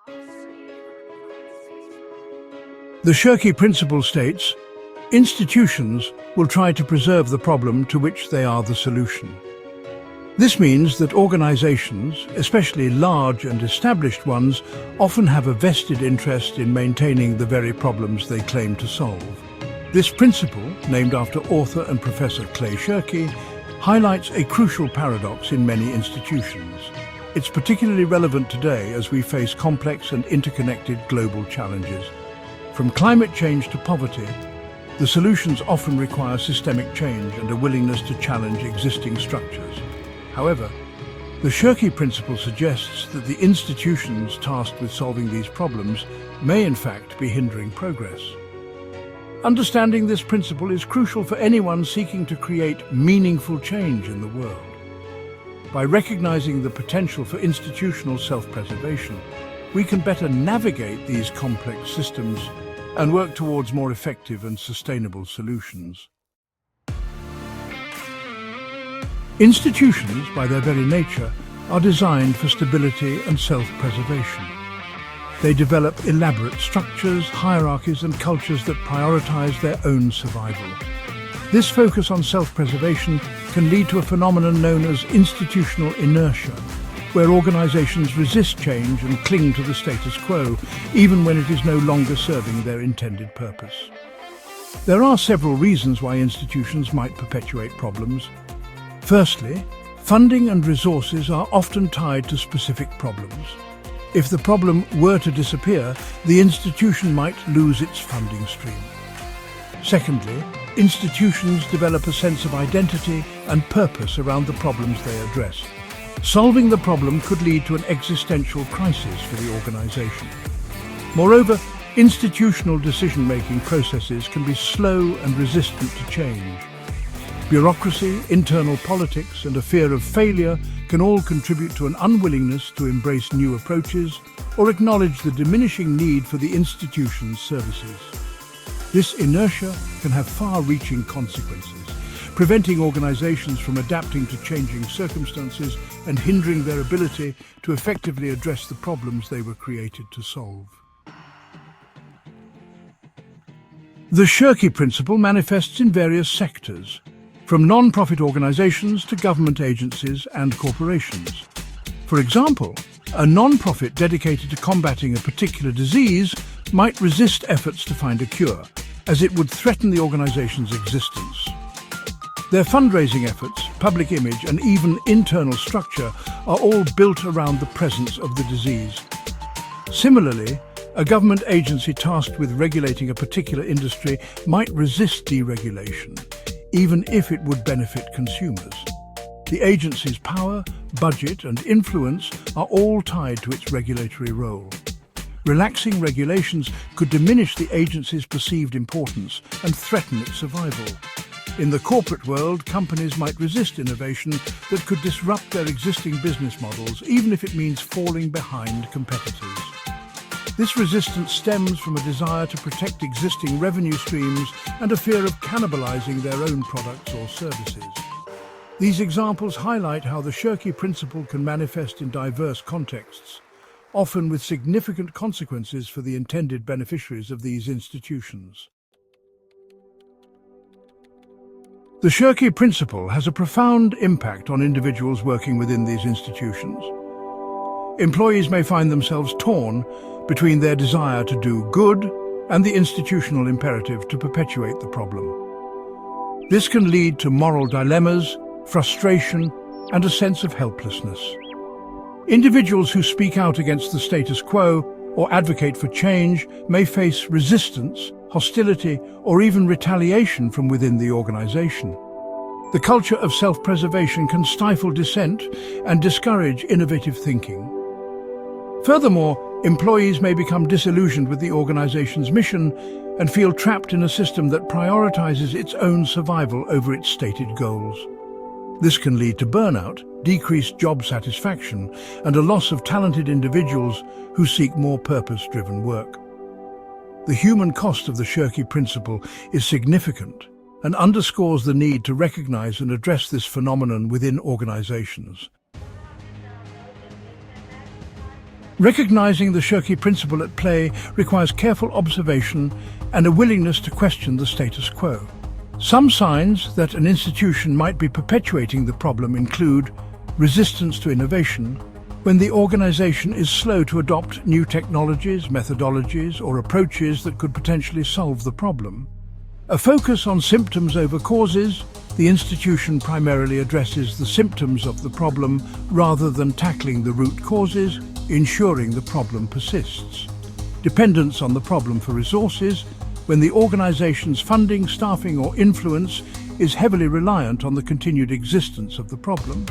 The Shirky Principle states, institutions will try to preserve the problem to which they are the solution. This means that organizations, especially large and established ones, often have a vested interest in maintaining the very problems they claim to solve. This principle, named after author and professor Clay Shirky, highlights a crucial paradox in many institutions. It's particularly relevant today as we face complex and interconnected global challenges. From climate change to poverty, the solutions often require systemic change and a willingness to challenge existing structures. However, the Shirky Principle suggests that the institutions tasked with solving these problems may in fact be hindering progress. Understanding this principle is crucial for anyone seeking to create meaningful change in the world. By recognizing the potential for institutional self-preservation, we can better navigate these complex systems and work towards more effective and sustainable solutions. Institutions, by their very nature, are designed for stability and self-preservation. They develop elaborate structures, hierarchies and cultures that prioritize their own survival. This focus on self-preservation can lead to a phenomenon known as institutional inertia, where organizations resist change and cling to the status quo, even when it is no longer serving their intended purpose. There are several reasons why institutions might perpetuate problems. Firstly, funding and resources are often tied to specific problems. If the problem were to disappear, the institution might lose its funding stream. Secondly, institutions develop a sense of identity and purpose around the problems they address. Solving the problem could lead to an existential crisis for the organization. Moreover, institutional decision-making processes can be slow and resistant to change. Bureaucracy, internal politics, and a fear of failure can all contribute to an unwillingness to embrace new approaches or acknowledge the diminishing need for the institution's services. This inertia can have far-reaching consequences, preventing organizations from adapting to changing circumstances and hindering their ability to effectively address the problems they were created to solve. The Shirky Principle manifests in various sectors, from non-profit organizations to government agencies and corporations. For example, a non-profit dedicated to combating a particular disease might resist efforts to find a cure, as it would threaten the organization's existence. Their fundraising efforts, public image, and even internal structure are all built around the presence of the disease. Similarly, a government agency tasked with regulating a particular industry might resist deregulation, even if it would benefit consumers. The agency's power, budget, and influence are all tied to its regulatory role. Relaxing regulations could diminish the agency's perceived importance and threaten its survival. In the corporate world, companies might resist innovation that could disrupt their existing business models, even if it means falling behind competitors. This resistance stems from a desire to protect existing revenue streams and a fear of cannibalizing their own products or services. These examples highlight how the Shirky Principle can manifest in diverse contexts, often with significant consequences for the intended beneficiaries of these institutions. The Shirky Principle has a profound impact on individuals working within these institutions. Employees may find themselves torn between their desire to do good and the institutional imperative to perpetuate the problem. This can lead to moral dilemmas, frustration, and a sense of helplessness. Individuals who speak out against the status quo or advocate for change may face resistance, hostility, or even retaliation from within the organization. The culture of self-preservation can stifle dissent and discourage innovative thinking. Furthermore, employees may become disillusioned with the organization's mission and feel trapped in a system that prioritizes its own survival over its stated goals. This can lead to burnout, decreased job satisfaction, and a loss of talented individuals who seek more purpose-driven work. The human cost of the Shirky Principle is significant and underscores the need to recognize and address this phenomenon within organizations. Recognizing the Shirky principle at play requires careful observation and a willingness to question the status quo. Some signs that an institution might be perpetuating the problem include resistance to innovation, when the organization is slow to adopt new technologies, methodologies, or approaches that could potentially solve the problem. A focus on symptoms over causes, the institution primarily addresses the symptoms of the problem rather than tackling the root causes, ensuring the problem persists. Dependence on the problem for resources, when the organization's funding, staffing, or influence is heavily reliant on the continued existence of the problem.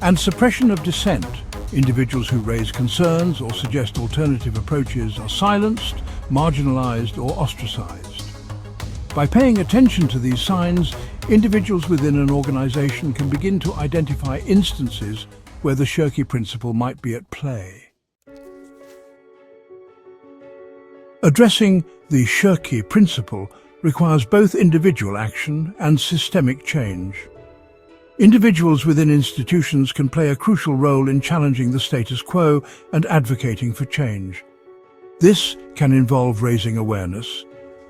And suppression of dissent, individuals who raise concerns or suggest alternative approaches are silenced, marginalized, or ostracized. By paying attention to these signs, individuals within an organization can begin to identify instances where the Shirky principle might be at play. Addressing the Shirky principle requires both individual action and systemic change. Individuals within institutions can play a crucial role in challenging the status quo and advocating for change. This can involve raising awareness,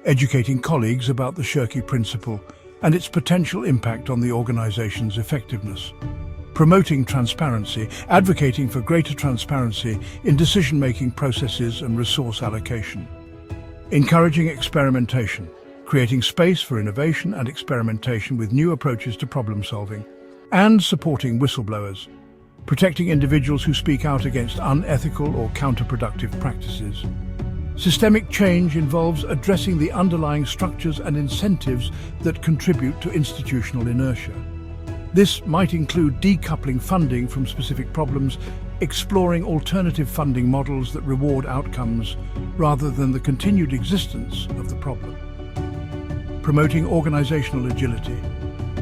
educating colleagues about the Shirky principle and its potential impact on the organization's effectiveness, promoting transparency, advocating for greater transparency in decision-making processes and resource allocation, encouraging experimentation, creating space for innovation and experimentation with new approaches to problem-solving, and supporting whistleblowers, protecting individuals who speak out against unethical or counterproductive practices. Systemic change involves addressing the underlying structures and incentives that contribute to institutional inertia. This might include decoupling funding from specific problems, exploring alternative funding models that reward outcomes rather than the continued existence of the problem. Promoting organizational agility,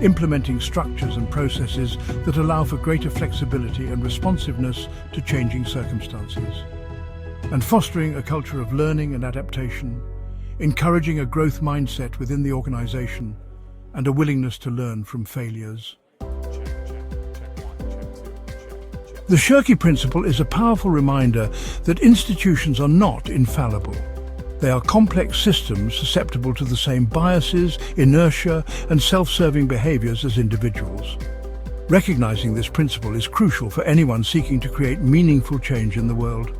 implementing structures and processes that allow for greater flexibility and responsiveness to changing circumstances. And fostering a culture of learning and adaptation, encouraging a growth mindset within the organization and a willingness to learn from failures. The Shirky principle is a powerful reminder that institutions are not infallible. They are complex systems susceptible to the same biases, inertia, and self-serving behaviors as individuals. Recognizing this principle is crucial for anyone seeking to create meaningful change in the world.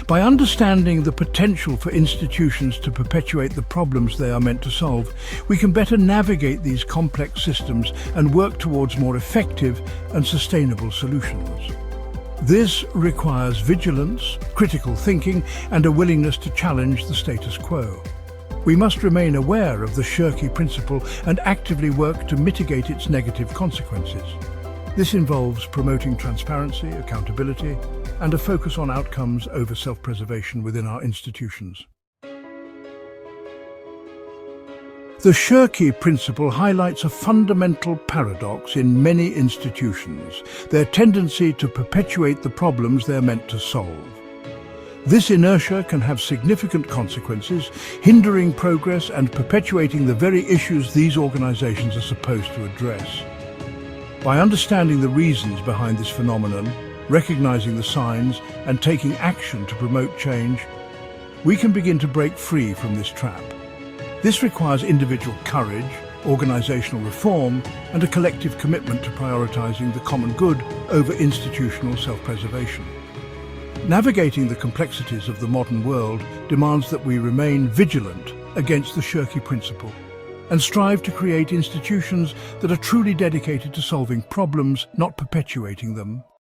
By understanding the potential for institutions to perpetuate the problems they are meant to solve, we can better navigate these complex systems and work towards more effective and sustainable solutions. This requires vigilance, critical thinking, and a willingness to challenge the status quo. We must remain aware of the Shirky principle and actively work to mitigate its negative consequences. This involves promoting transparency, accountability, and a focus on outcomes over self-preservation within our institutions. The Shirky principle highlights a fundamental paradox in many institutions, their tendency to perpetuate the problems they're meant to solve. This inertia can have significant consequences, hindering progress and perpetuating the very issues these organizations are supposed to address. By understanding the reasons behind this phenomenon, recognizing the signs, and taking action to promote change, we can begin to break free from this trap. This requires individual courage, organizational reform, and a collective commitment to prioritizing the common good over institutional self-preservation. Navigating the complexities of the modern world demands that we remain vigilant against the Shirky principle and strive to create institutions that are truly dedicated to solving problems, not perpetuating them.